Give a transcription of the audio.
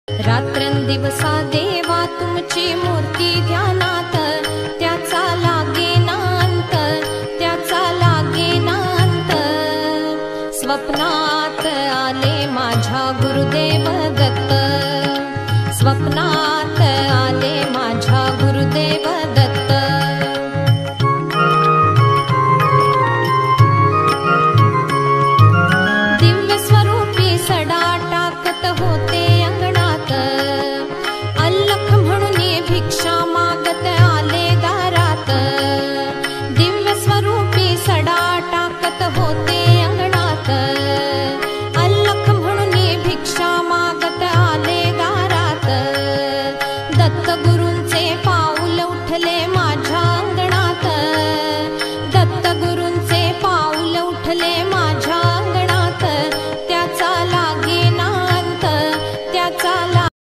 रात्रंदिवसा देवा तुमची मूर्ती ध्यानात, त्याचा लागेना अंत, त्याचा लागेना अंत। स्वप्नात आले माझ्या गुरुदेव दत्त, स्वप्नात आले माझ्या गुरुदेव दत्त। दिव्य स्वरूपी सडा टाकत होते अंगणात, अल्लख म्हणून भिक्षा मागत आले दारात। दिव्य स्वरूपी सडा टाकत होते अंगणात, अल्लख म्हणून भिक्षा मागत आले दारात। दत्त गुरूंचे पाऊल उठले माझ्या अंगणात, दत्त गुरूंचे पाऊल उठले माझ्या अंगणात, त्याचा लागेना अंत, त्याचा